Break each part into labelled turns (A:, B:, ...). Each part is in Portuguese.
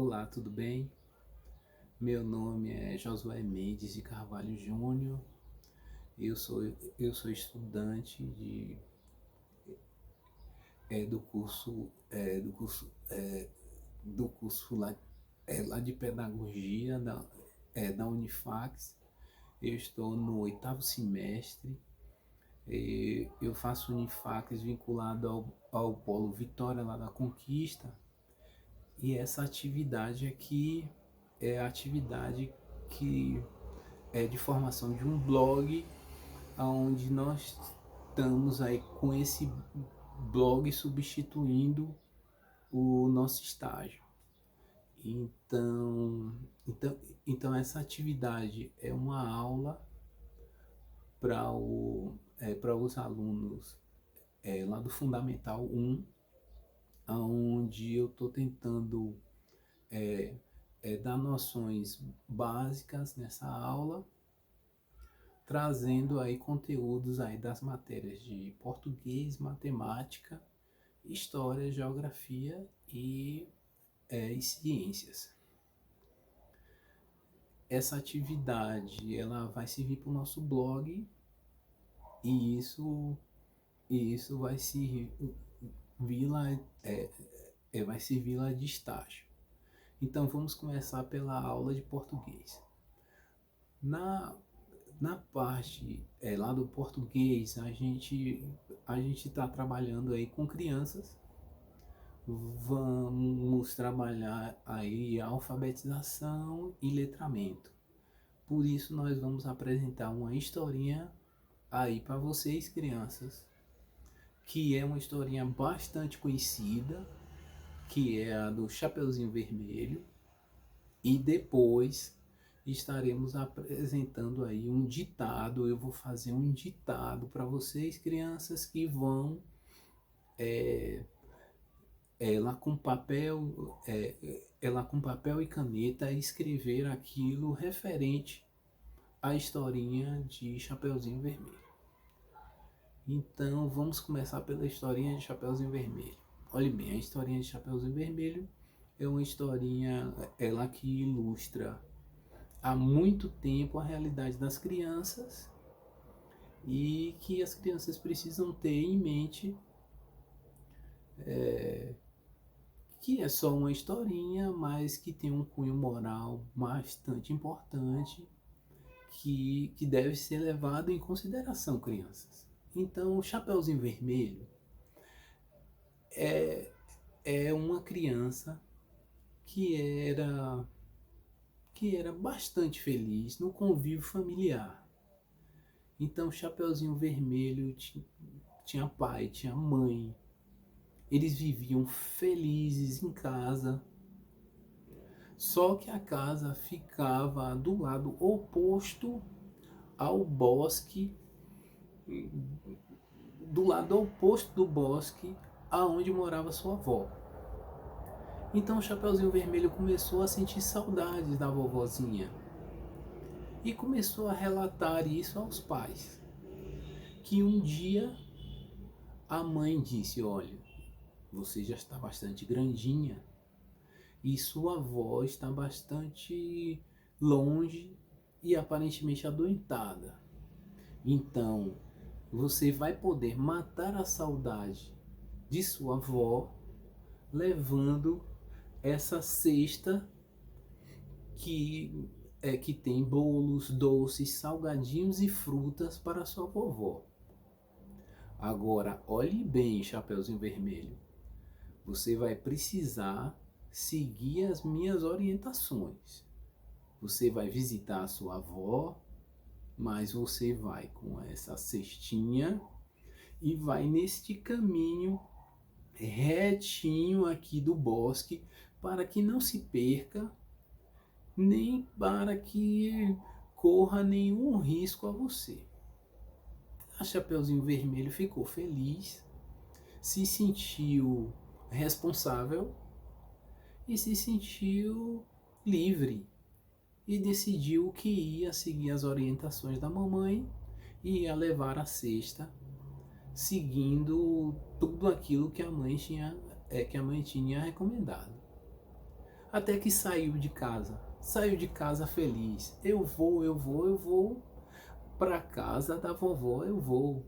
A: Olá, tudo bem? Meu nome é Josué Mendes de Carvalho Júnior. Eu sou, eu sou estudante do curso, do curso lá de Pedagogia da Unifax. Eu estou no oitavo semestre. Eu faço Unifax vinculado ao Polo Vitória lá da Conquista. E essa atividade aqui é a atividade que é de formação de um blog, onde nós estamos aí com esse blog substituindo o nosso estágio. Então, então, então essa atividade é uma aula para os alunos lá do Fundamental 1, onde eu estou tentando dar noções básicas nessa aula, trazendo aí conteúdos aí das matérias de português, matemática, história, geografia e ciências. Essa atividade ela vai servir para o nosso blog e isso vai vai servir lá de estágio. Então vamos começar pela aula de português. Na Na parte lá do português, a gente está trabalhando aí com crianças. Vamos trabalhar aí alfabetização e letramento. Por isso nós vamos apresentar uma historinha aí para vocês, crianças, que é uma historinha bastante conhecida, que é a do Chapeuzinho Vermelho. E depois estaremos apresentando aí um ditado. Eu vou fazer um ditado para vocês, crianças, que vão lá com papel e caneta escrever aquilo referente à historinha de Chapeuzinho Vermelho. Então vamos começar pela historinha de Chapeuzinho Vermelho. Olhe bem, a historinha de Chapeuzinho Vermelho é uma historinha ela que ilustra há muito tempo a realidade das crianças e que as crianças precisam ter em mente que é só uma historinha, mas que tem um cunho moral bastante importante que deve ser levado em consideração, crianças. Então, o Chapeuzinho Vermelho é uma criança que era bastante feliz no convívio familiar. Então, Chapeuzinho Vermelho tinha pai, tinha mãe. Eles viviam felizes em casa. Só que a casa ficava do lado oposto ao bosque, do lado oposto do bosque aonde morava sua avó. Então o Chapeuzinho Vermelho começou a sentir saudades da vovozinha e começou a relatar isso aos pais. Que um dia a mãe disse: olha, você já está bastante grandinha e sua avó está bastante longe e aparentemente adoentada. Então você vai poder matar a saudade de sua avó levando essa cesta que tem bolos, doces, salgadinhos e frutas para sua vovó. Agora, olhe bem, Chapeuzinho Vermelho. Você vai precisar seguir as minhas orientações. Você vai visitar a sua avó, mas você vai com essa cestinha e vai neste caminho retinho aqui do bosque para que não se perca, nem para que corra nenhum risco a você. A Chapeuzinho Vermelho ficou feliz, se sentiu responsável e se sentiu livre e decidiu que ia seguir as orientações da mamãe e ia levar a cesta seguindo tudo aquilo que a mãe tinha recomendado. Até que saiu de casa. Saiu de casa feliz. Eu vou para casa da vovó, eu vou.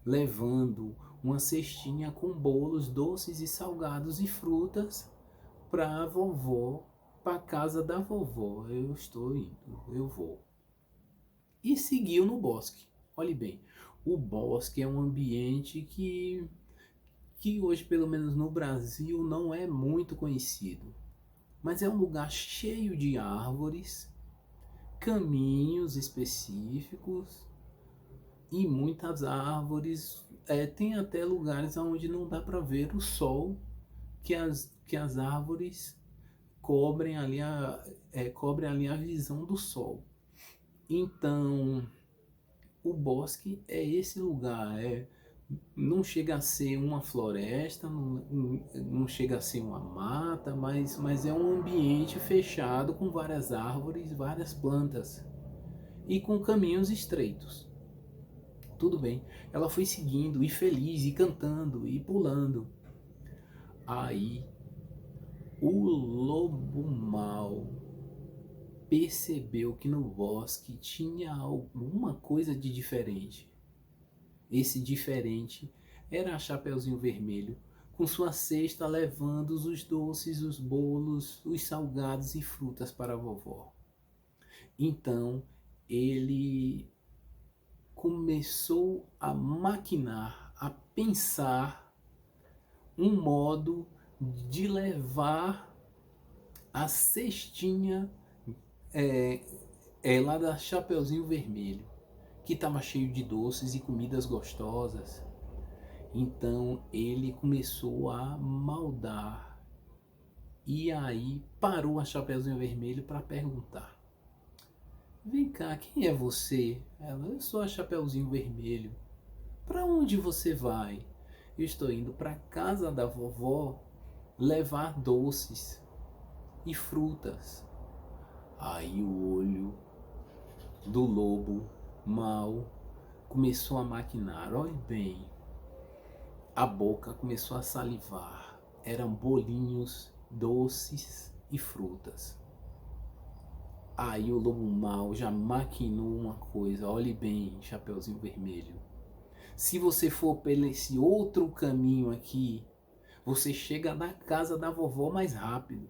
A: Levando uma cestinha com bolos, doces e salgados e frutas para a vovó, para casa da vovó. Eu estou indo, eu vou. E seguiu no bosque. Olhe bem, o bosque é um ambiente que hoje, pelo menos no Brasil, não é muito conhecido. Mas é um lugar cheio de árvores, caminhos específicos e muitas árvores. Tem até lugares onde não dá para ver o sol que as árvores cobrem ali a visão do sol. Então, o bosque é esse lugar, não chega a ser uma floresta, não chega a ser uma mata, mas é um ambiente fechado com várias árvores, várias plantas e com caminhos estreitos. Tudo bem, ela foi seguindo e feliz e cantando e pulando. Aí o lobo mau percebeu que no bosque tinha alguma coisa de diferente. Esse diferente era a Chapeuzinho Vermelho, com sua cesta levando os doces, os bolos, os salgados e frutas para a vovó. Então ele começou a maquinar, a pensar um modo de levar a cestinha lá da Chapeuzinho Vermelho, que estava cheio de doces e comidas gostosas. Então ele começou a maldar. E aí parou a Chapeuzinho Vermelho para perguntar: Vem cá, quem é você? Ela: Eu sou a Chapeuzinho Vermelho. Para onde você vai? Eu estou indo para casa da vovó levar doces e frutas. Aí o olho do lobo mau começou a maquinar. Olhe bem, a boca começou a salivar. Eram bolinhos, doces e frutas. Aí o lobo mau já maquinou uma coisa. Olhe bem, Chapeuzinho Vermelho. Se você for por esse outro caminho aqui, você chega na casa da vovó mais rápido.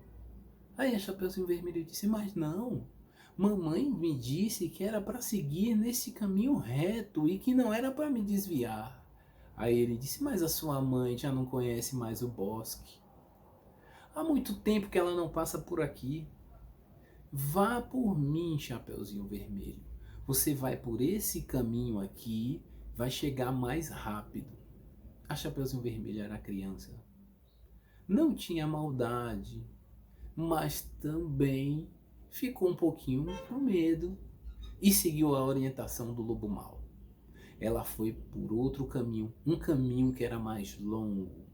A: Aí a Chapeuzinho Vermelho disse: Mas não, mamãe me disse que era para seguir nesse caminho reto e que não era para me desviar. Aí ele disse: Mas a sua mãe já não conhece mais o bosque. Há muito tempo que ela não passa por aqui. Vá por mim, Chapeuzinho Vermelho. Você vai por esse caminho aqui, vai chegar mais rápido. A Chapeuzinho Vermelho era criança. Não tinha maldade, mas também ficou um pouquinho com medo e seguiu a orientação do lobo mau. Ela foi por outro caminho, um caminho que era mais longo.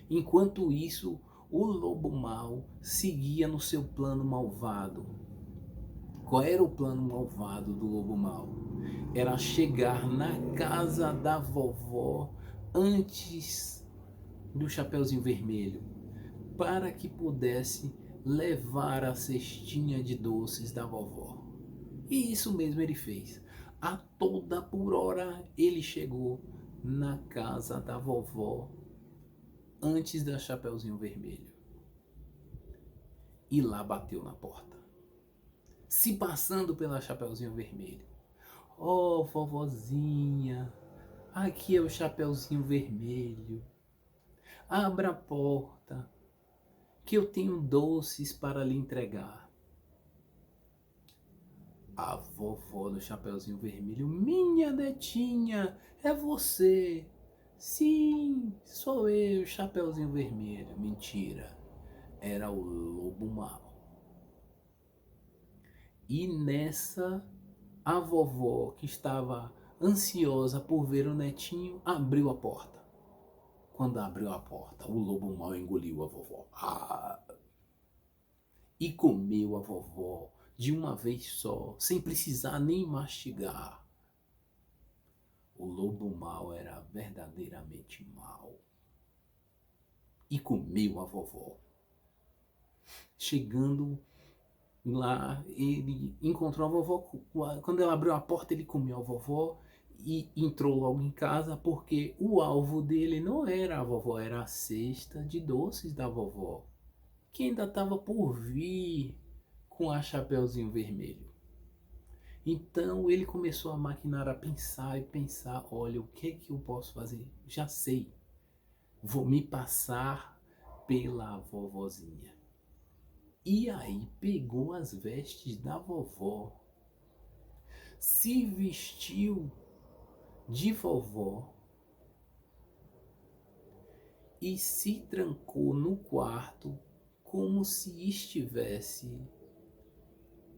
A: Enquanto isso, o lobo mau seguia no seu plano malvado. Qual era o plano malvado do lobo mau? Era chegar na casa da vovó antes do Chapeuzinho Vermelho, para que pudesse levar a cestinha de doces da vovó. E isso mesmo ele fez. A toda por hora ele chegou na casa da vovó antes da Chapeuzinho Vermelho. E lá bateu na porta, se passando pela Chapeuzinho Vermelho. Oh, vovozinha, aqui é o Chapeuzinho Vermelho. Abra a porta, que eu tenho doces para lhe entregar. A vovó do Chapeuzinho Vermelho: Minha netinha, é você? Sim, sou eu, Chapeuzinho Vermelho. Mentira, era o lobo mau. E nessa, a vovó, que estava ansiosa por ver o netinho, abriu a porta. Quando abriu a porta, o lobo mau engoliu a vovó. E comeu a vovó de uma vez só, sem precisar nem mastigar. O lobo mau era verdadeiramente mau. E comeu a vovó. Chegando lá, ele encontrou a vovó. Quando ela abriu a porta, ele comeu a vovó e entrou logo em casa, porque o alvo dele não era a vovó, era a cesta de doces da vovó, que ainda estava por vir com a Chapeuzinho Vermelho. Então ele começou a maquinar, a pensar e pensar, olha, o que é que eu posso fazer? Já sei, vou me passar pela vovozinha. E aí pegou as vestes da vovó, se vestiu de vovó e se trancou no quarto como se estivesse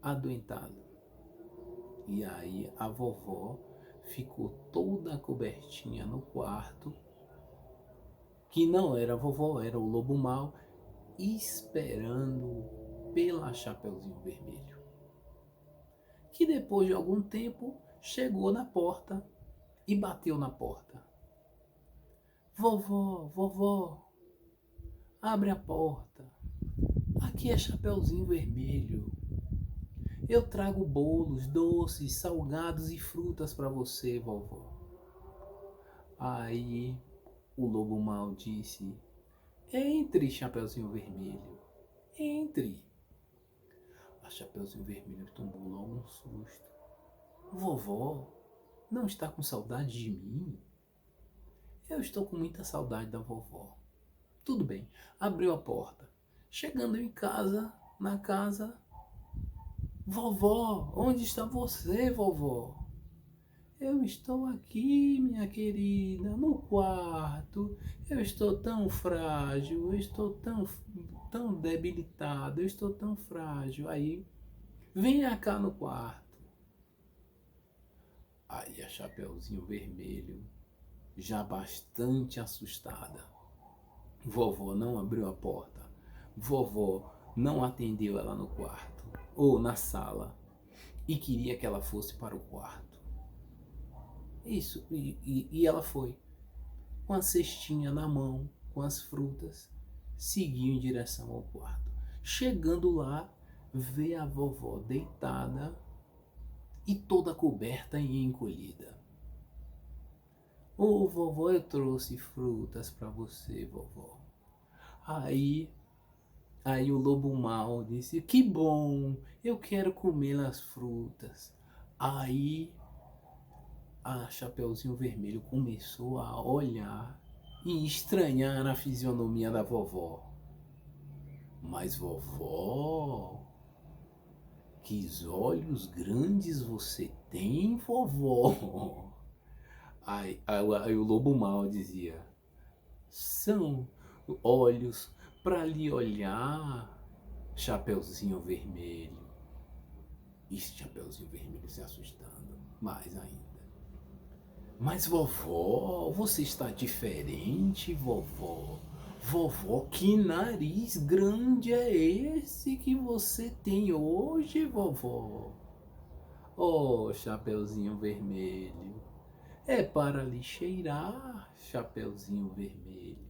A: adoentado. E aí a vovó ficou toda cobertinha no quarto, que não era a vovó, era o lobo mau, esperando pela Chapeuzinho Vermelho, que depois de algum tempo chegou na porta e bateu na porta. Vovó, vovó, abre a porta. Aqui é Chapeuzinho Vermelho. Eu trago bolos, doces, salgados e frutas para você, vovó. Aí o lobo mau disse: entre, Chapeuzinho Vermelho, entre. A Chapeuzinho Vermelho tomou logo um susto. Vovó, não está com saudade de mim? Eu estou com muita saudade da vovó. Tudo bem, abriu a porta. Chegando em casa, na casa, vovó, onde está você, vovó? Eu estou aqui, minha querida, no quarto. Eu estou tão frágil, eu estou tão debilitado, eu estou tão frágil. Aí, venha cá no quarto. Aí a Chapeuzinho Vermelho, já bastante assustada. Vovó não abriu a porta. Vovó não atendeu ela no quarto ou na sala e queria que ela fosse para o quarto. Isso, e ela foi, com a cestinha na mão, com as frutas, seguiu em direção ao quarto. Chegando lá, vê a vovó deitada e toda coberta e encolhida. Ô vovó, eu trouxe frutas para você, vovó. Aí o lobo mau disse: que bom, eu quero comer as frutas. Aí a Chapeuzinho Vermelho começou a olhar e estranhar a fisionomia da vovó. Mas vovó, que olhos grandes você tem, vovó? Aí o lobo mau dizia: são olhos para lhe olhar, Chapeuzinho Vermelho. E Chapeuzinho Vermelho se assustando mais ainda. Mas vovó, você está diferente, vovó. Vovó, que nariz grande é esse que você tem hoje, vovó? Oh, Chapeuzinho Vermelho, é para lhe cheirar, Chapeuzinho Vermelho.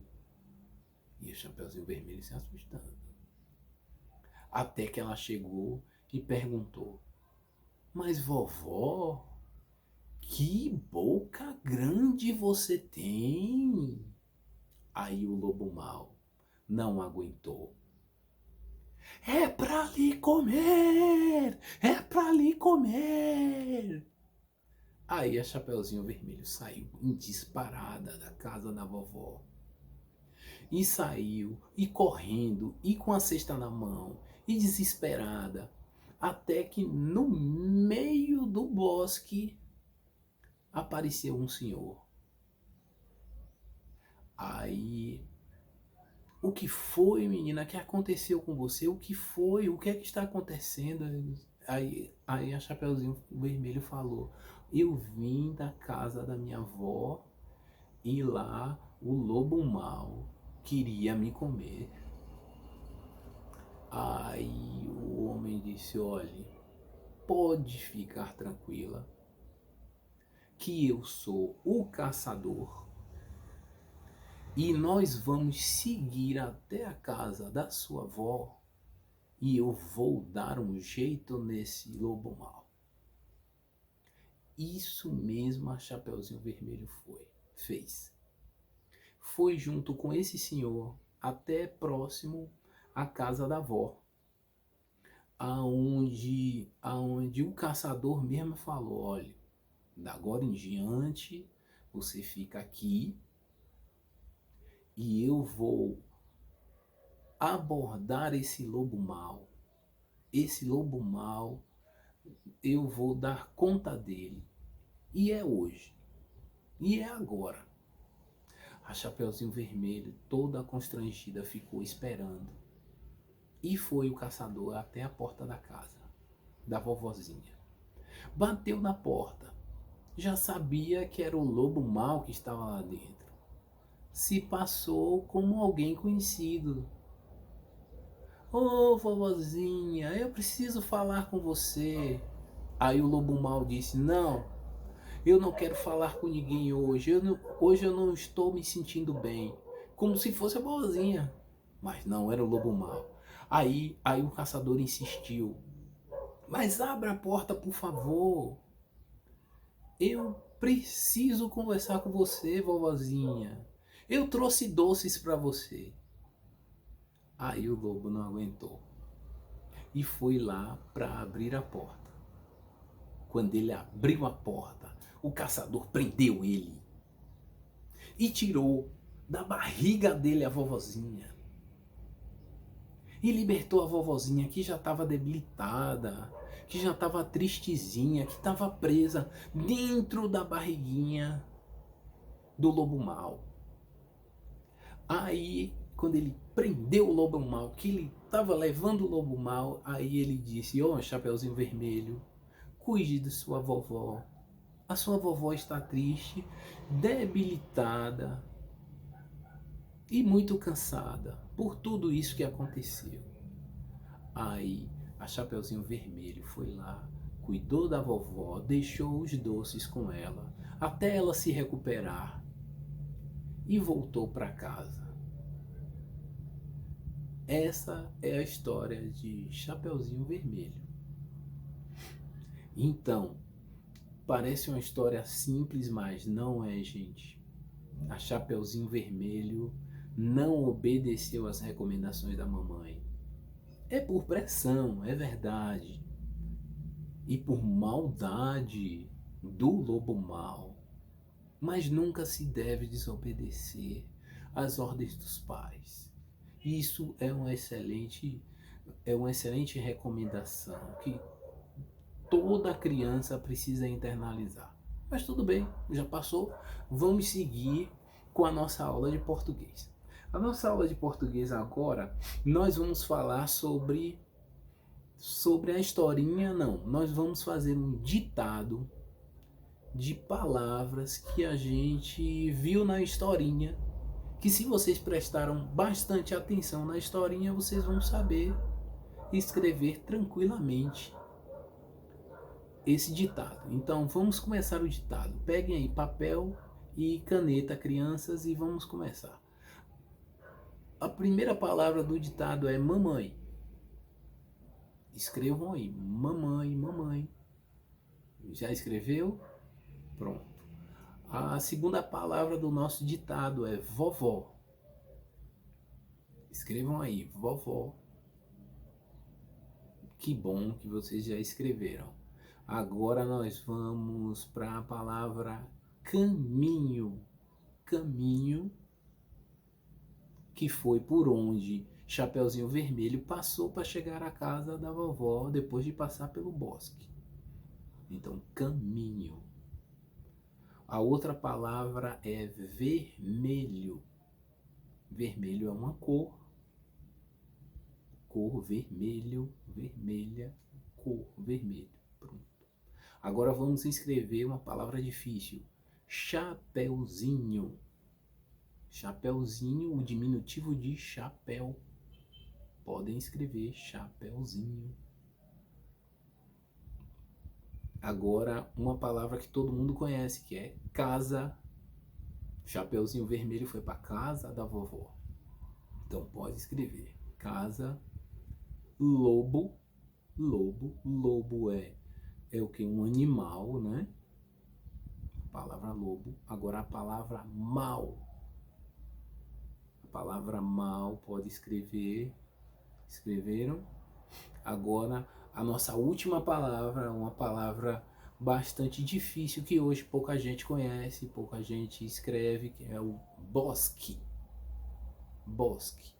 A: E o Chapeuzinho Vermelho se assustando. Até que ela chegou e perguntou: mas vovó, que boca grande você tem! Aí o lobo mau não aguentou. É pra lhe comer! É pra lhe comer! Aí a Chapeuzinho Vermelho saiu em disparada da casa da vovó. E saiu, e correndo, e com a cesta na mão, e desesperada, até que no meio do bosque apareceu um senhor. Aí, o que foi, menina? O que aconteceu com você? O que foi? O que é que está acontecendo? Aí a Chapeuzinho Vermelho falou: eu vim da casa da minha avó e lá o lobo mau queria me comer. Aí o homem disse: olhe, pode ficar tranquila, que eu sou o caçador e nós vamos seguir até a casa da sua avó e eu vou dar um jeito nesse lobo mau. Isso mesmo a Chapeuzinho Vermelho fez. Foi junto com esse senhor até próximo à casa da avó, aonde o caçador mesmo falou: olha, da agora em diante você fica aqui e eu vou abordar esse lobo mau. Esse lobo mau, eu vou dar conta dele. E é hoje. E é agora. A Chapeuzinho Vermelho, toda constrangida, ficou esperando. E foi o caçador até a porta da casa da vovozinha. Bateu na porta. Já sabia que era o lobo mau que estava lá dentro. Se passou como alguém conhecido. Ô, vovozinha, eu preciso falar com você. Aí o lobo mau disse: não, eu não quero falar com ninguém hoje. Hoje eu não estou me sentindo bem. Como se fosse a vovozinha. Mas não, era o lobo mau. Aí o caçador insistiu: mas abra a porta, por favor. Eu preciso conversar com você, vovozinha. Eu trouxe doces para você. Aí o lobo não aguentou e foi lá para abrir a porta. Quando ele abriu a porta, o caçador prendeu ele e tirou da barriga dele a vovozinha. E libertou a vovozinha, que já estava debilitada, que já estava tristezinha, que estava presa dentro da barriguinha do lobo mau. Aí, quando ele prendeu o lobo mau, que ele estava levando o lobo mau, aí ele disse: ó, Chapeuzinho Vermelho, cuide de sua vovó. A sua vovó está triste, debilitada e muito cansada por tudo isso que aconteceu. Aí a Chapeuzinho Vermelho foi lá, cuidou da vovó, deixou os doces com ela, até ela se recuperar e voltou para casa. Essa é a história de Chapeuzinho Vermelho. Então, parece uma história simples, mas não é, gente. A Chapeuzinho Vermelho não obedeceu às recomendações da mamãe. É por pressão, é verdade. E por maldade do lobo mau. Mas nunca se deve desobedecer às ordens dos pais. Isso é uma excelente recomendação que toda criança precisa internalizar. Mas tudo bem, já passou. Vamos seguir com a nossa aula de português. A nossa aula de português agora, nós vamos falar sobre a historinha, não. Nós vamos fazer um ditado de palavras que a gente viu na historinha, que se vocês prestaram bastante atenção na historinha, vocês vão saber escrever tranquilamente esse ditado. Então vamos começar o ditado. Peguem aí papel e caneta, crianças, e vamos começar. A primeira palavra do ditado é mamãe. Escrevam aí, mamãe, mamãe. Já escreveu? Pronto. A segunda palavra do nosso ditado é vovó. Escrevam aí, vovó. Que bom que vocês já escreveram. Agora nós vamos para a palavra caminho. Caminho, que foi por onde Chapeuzinho Vermelho passou para chegar à casa da vovó depois de passar pelo bosque. Então, caminho. A outra palavra é vermelho. Vermelho é uma cor. Cor, vermelho, vermelha, cor, vermelho. Pronto. Agora vamos escrever uma palavra difícil. Chapeuzinho. Chapeuzinho, o diminutivo de chapéu. Podem escrever chapeuzinho. Agora, uma palavra que todo mundo conhece, que é casa. Chapeuzinho Vermelho foi para casa da vovó. Então pode escrever casa. lobo, lobo é o que? Um animal, né? A palavra lobo. Agora a palavra mal. A palavra mal pode escrever. Escreveram? Agora a nossa última palavra, uma palavra bastante difícil que hoje pouca gente conhece, pouca gente escreve, que é o bosque. Bosque.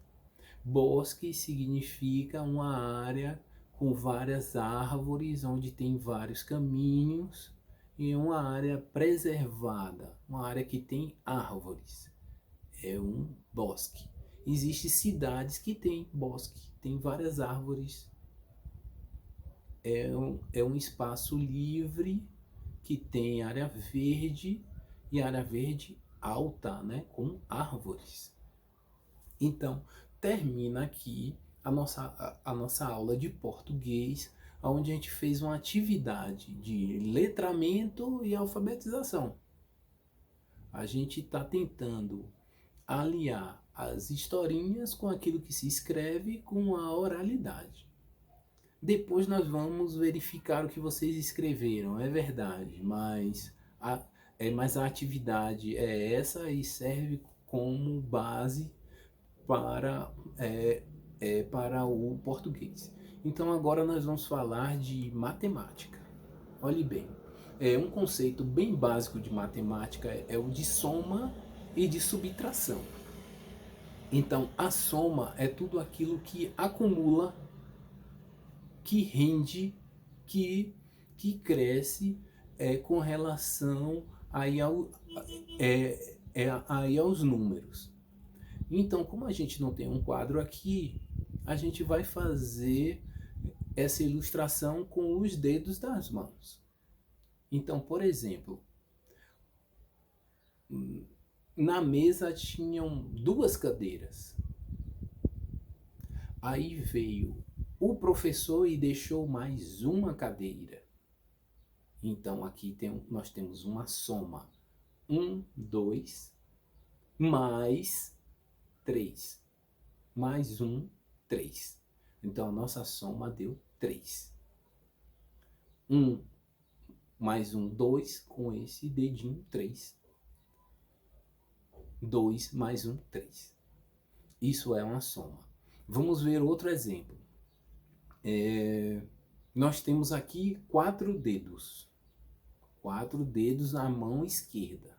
A: Bosque significa uma área com várias árvores, onde tem vários caminhos, e uma área preservada, uma área que tem árvores. É um bosque. Existem cidades que têm bosque, tem várias árvores. É um espaço livre que tem área verde e área verde alta, né, com árvores. Então, termina aqui a nossa aula de português, onde a gente fez uma atividade de letramento e alfabetização. A gente está tentando aliar as historinhas com aquilo que se escreve com a oralidade. Depois nós vamos verificar o que vocês escreveram, é verdade, mas a atividade é essa e serve como base para o português. Então agora nós vamos falar de matemática. Olhe bem, um conceito bem básico de matemática é o de soma e de subtração. Então a soma é tudo aquilo que acumula, que rende, que cresce com relação aí aí aos números. Então, como a gente não tem um quadro aqui, a gente vai fazer essa ilustração com os dedos das mãos. Então, por exemplo, na mesa tinham 2 cadeiras. Aí veio o professor e deixou mais uma cadeira. Então, aqui nós temos uma soma. 1, 2, mais 3. Mais 1, 3. Então, a nossa soma deu 3. 1 mais 1, 2, com esse dedinho, 3. 2 mais 1, 3. Isso é uma soma. Vamos ver outro exemplo. Nós temos aqui 4 dedos. 4 dedos na mão esquerda.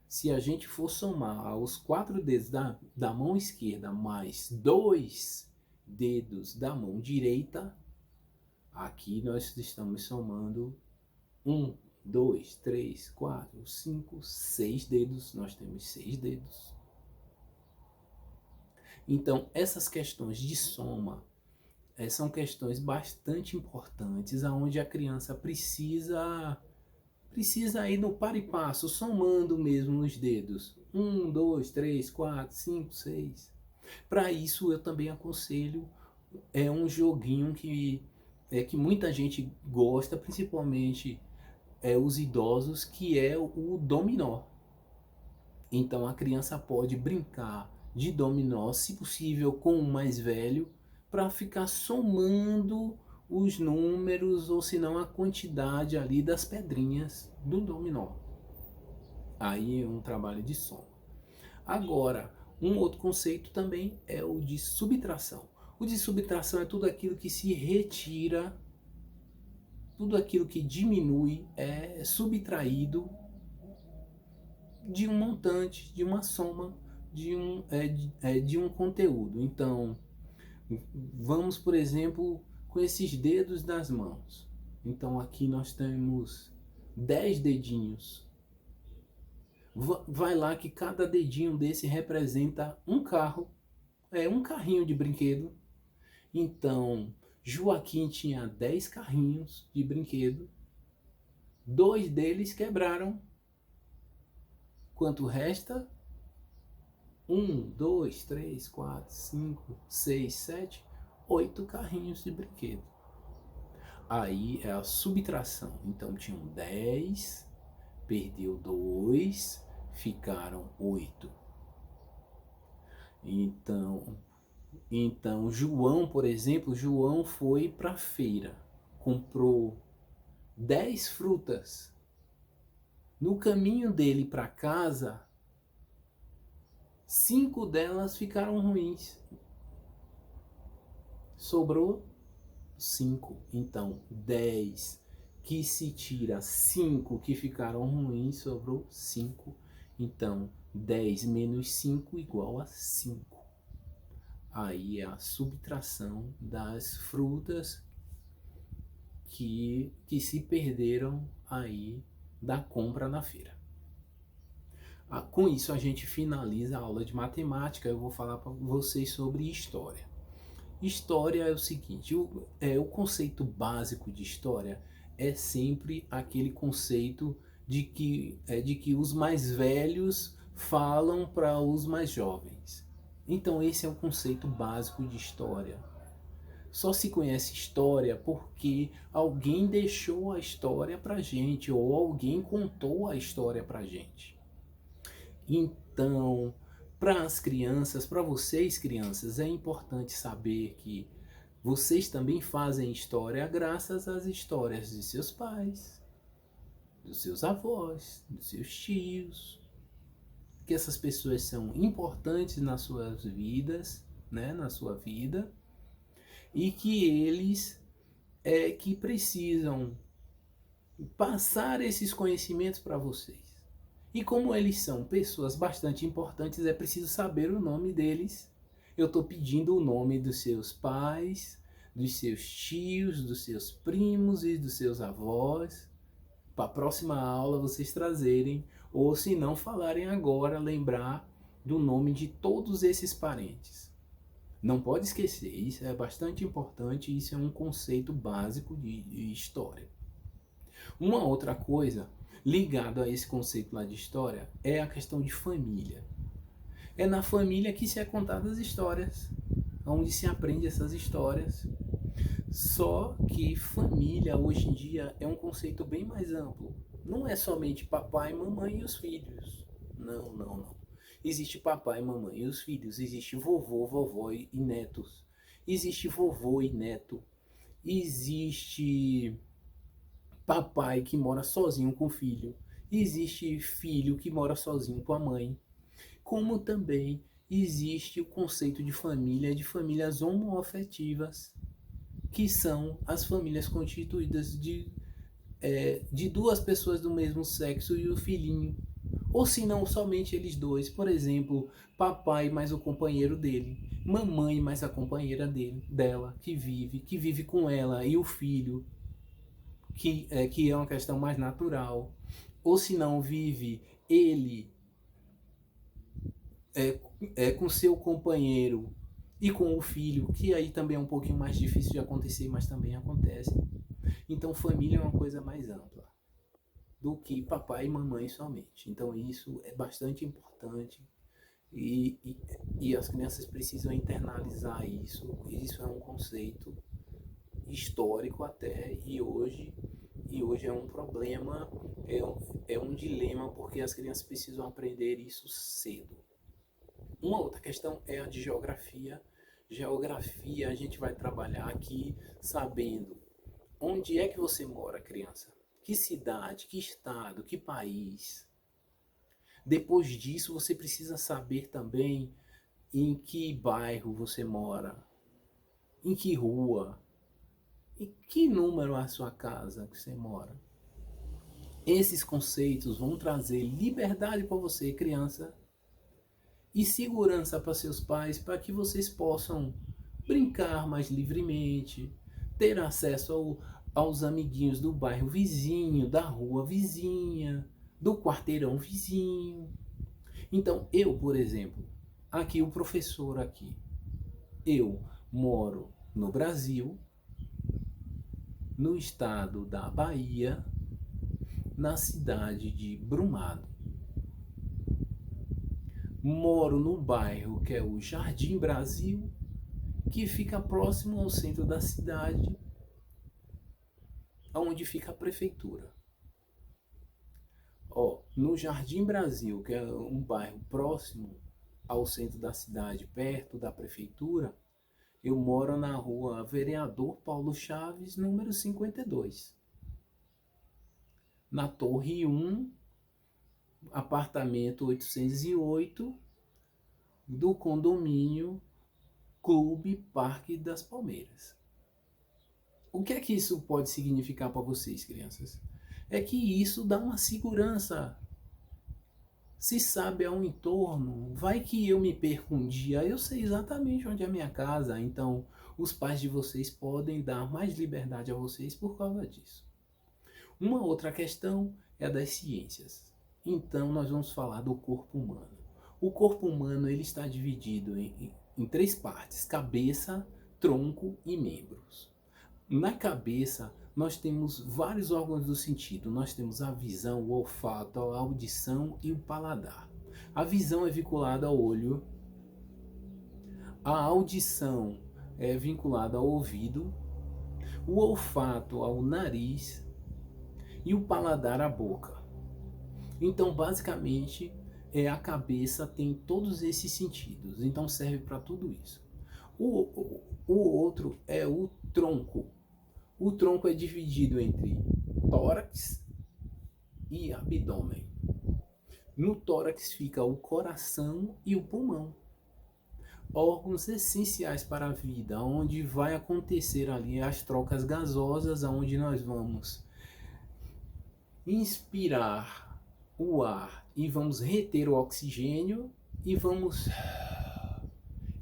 A: Se a gente for somar os 4 dedos da mão esquerda mais 2 dedos da mão direita, aqui nós estamos somando 1, 2, 3, 4, 5, 6 dedos. Nós temos 6 dedos. Então, essas questões de soma são questões bastante importantes, onde a criança precisa ir no par e passo, somando mesmo os dedos. 1, 2, 3, 4, 5, 6. Para isso, eu também aconselho um joguinho que muita gente gosta, principalmente os idosos, que é o dominó. Então, a criança pode brincar de dominó, se possível com o mais velho, para ficar somando os números, ou se não a quantidade ali das pedrinhas do dominó. Aí é um trabalho de soma. Agora, um outro conceito também é o de subtração. O de subtração é tudo aquilo que se retira, tudo aquilo que diminui é subtraído de um montante, de uma soma, de um conteúdo. Então, vamos, por exemplo, com esses dedos das mãos. Então aqui nós temos 10 dedinhos. Vai lá que cada dedinho desse representa um carro, um carrinho de brinquedo. Então, Joaquim tinha 10 carrinhos de brinquedo. 2 deles quebraram. Quanto resta? 1, 2, 3, 4, 5, 6, 7, 8 carrinhos de brinquedo. Aí é a subtração. Então tinham 10, perdeu 2, ficaram 8. Então, Então, João, por exemplo, João foi para a feira, comprou 10 frutas. No caminho dele para casa, 5 delas ficaram ruins. Sobrou 5. Então, 10 que se tira 5 que ficaram ruins, sobrou 5. Então, 10 menos 5 igual a 5. Aí é a subtração das frutas que se perderam aí da compra na feira. Com isso a gente finaliza a aula de matemática. Eu vou falar para vocês sobre história. História é o seguinte, o conceito básico de história é sempre aquele conceito de que os mais velhos falam para os mais jovens. Então esse é o conceito básico de história. Só se conhece história porque alguém deixou a história pra gente ou alguém contou a história pra gente. Então, para as crianças, para vocês crianças, é importante saber que vocês também fazem história graças às histórias de seus pais, dos seus avós, dos seus tios, que essas pessoas são importantes nas suas vidas, né, na sua vida, e que eles que precisam passar esses conhecimentos para vocês. E como eles são pessoas bastante importantes, é preciso saber o nome deles. Eu estou pedindo o nome dos seus pais, dos seus tios, dos seus primos e dos seus avós, para a próxima aula vocês trazerem, ou se não falarem agora, lembrar do nome de todos esses parentes. Não pode esquecer, isso é bastante importante, isso é um conceito básico de história. Uma outra coisa ligada a esse conceito lá de história é a questão de família. É na família que se é contadas as histórias, onde se aprende essas histórias. Só que família hoje em dia é um conceito bem mais amplo. Não é somente papai, mamãe e os filhos. Não, não, não. Existe papai, mamãe e os filhos. Existe vovô, vovó e netos. Existe vovô e neto. Existe papai que mora sozinho com o filho. Existe filho que mora sozinho com a mãe. Como também existe o conceito de famílias homoafetivas, que são as famílias constituídas de duas pessoas do mesmo sexo e o filhinho. Ou se não, somente eles dois. Por exemplo, papai mais o companheiro dele, mamãe mais a companheira dela, que vive com ela, e o filho, que é uma questão mais natural. Ou se não, vive ele com seu companheiro e com o filho, que aí também é um pouquinho mais difícil de acontecer, mas também acontece. Então família é uma coisa mais ampla do que papai e mamãe somente. Então isso é bastante importante e as crianças precisam internalizar isso. Isso é um conceito histórico até, e hoje é um problema, é um dilema, porque as crianças precisam aprender isso cedo. Uma outra questão é a de geografia. Geografia a gente vai trabalhar aqui sabendo onde é que você mora, criança. Que cidade, que estado, que país. Depois disso, você precisa saber também em que bairro você mora, em que rua, em que número é a sua casa que você mora. Esses conceitos vão trazer liberdade para você, criança, e segurança para seus pais, para que vocês possam brincar mais livremente, ter acesso aos amiguinhos do bairro vizinho, da rua vizinha, do quarteirão vizinho. Então, eu, por exemplo, aqui o professor aqui, eu moro no Brasil, no estado da Bahia, na cidade de Brumado. Moro no bairro que é o Jardim Brasil, que fica próximo ao centro da cidade, onde fica a prefeitura. No Jardim Brasil, que é um bairro próximo ao centro da cidade, perto da prefeitura, Eu moro na rua Vereador Paulo Chaves, número 52. Na Torre 1, apartamento 808, do condomínio Clube Parque das Palmeiras. O que é que isso pode significar para vocês, crianças? É que isso dá uma segurança. Se sabe ao entorno, vai que eu me perco um dia, eu sei exatamente onde é a minha casa, então os pais de vocês podem dar mais liberdade a vocês por causa disso. Uma outra questão é a das ciências. Então nós vamos falar do corpo humano. O corpo humano ele está dividido em três partes: cabeça, tronco e membros. Na cabeça, nós temos vários órgãos do sentido. Nós temos a visão, o olfato, a audição e o paladar. A visão é vinculada ao olho, a audição é vinculada ao ouvido, o olfato ao nariz e o paladar à boca. Então, basicamente, a cabeça tem todos esses sentidos. Então, serve para tudo isso. O outro é o tronco. O tronco é dividido entre tórax e abdômen. No tórax fica o coração e o pulmão. Órgãos essenciais para a vida, onde vai acontecer ali as trocas gasosas, onde nós vamos inspirar o ar e vamos reter o oxigênio e vamos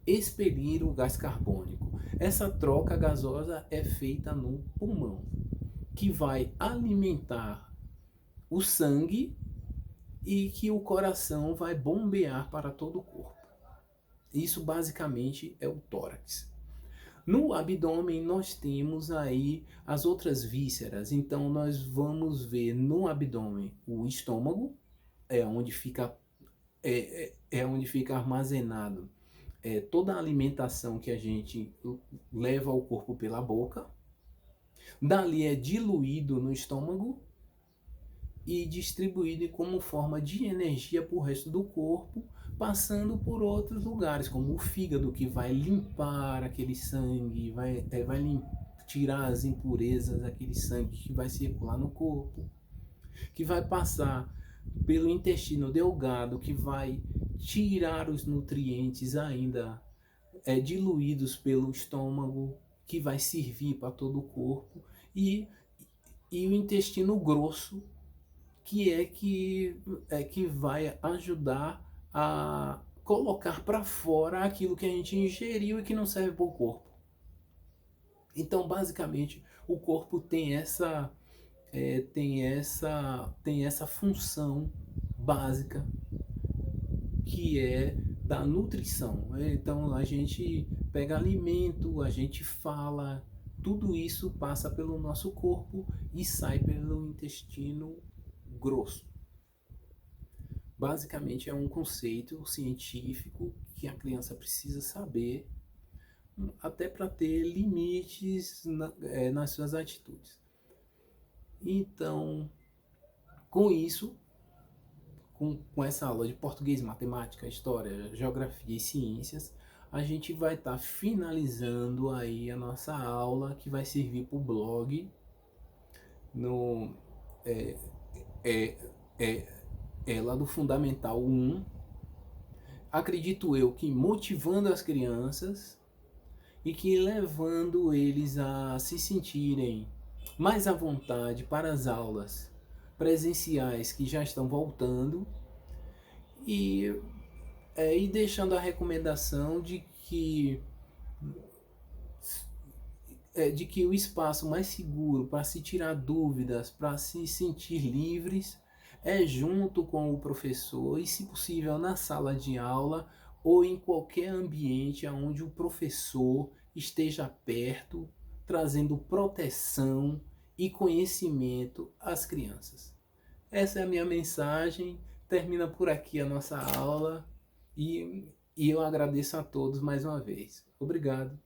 A: expelir o gás carbônico. Essa troca gasosa é feita no pulmão, que vai alimentar o sangue e que o coração vai bombear para todo o corpo. Isso basicamente é o tórax. No abdômen nós temos aí as outras vísceras, então nós vamos ver no abdômen o estômago, é onde fica armazenado toda a alimentação que a gente leva ao corpo pela boca. Dali é diluído no estômago e distribuído como forma de energia para o resto do corpo, passando por outros lugares, como o fígado, que vai limpar aquele sangue, vai tirar as impurezas daquele sangue que vai circular no corpo, que vai passar pelo intestino delgado, que vai tirar os nutrientes ainda diluídos pelo estômago, que vai servir para todo o corpo, e o intestino grosso, que vai ajudar a colocar para fora aquilo que a gente ingeriu e que não serve para o corpo. Então, basicamente, o corpo tem essa função básica, que é da nutrição. Então a gente pega alimento, a gente fala, tudo isso passa pelo nosso corpo e sai pelo intestino grosso. Basicamente é um conceito científico que a criança precisa saber, até para ter limites nas suas atitudes. Então, com isso, com essa aula de português, matemática, história, geografia e ciências, a gente vai estar finalizando aí a nossa aula, que vai servir para o blog no lá do Fundamental 1. Acredito eu que motivando as crianças e que levando eles a se sentirem mais à vontade para as aulas presenciais que já estão voltando, e deixando a recomendação de que o espaço mais seguro para se tirar dúvidas, para se sentir livres, é junto com o professor, e se possível na sala de aula ou em qualquer ambiente onde o professor esteja perto, trazendo proteção e conhecimento às crianças. Essa é a minha mensagem. Termina por aqui a nossa aula e eu agradeço a todos mais uma vez. Obrigado.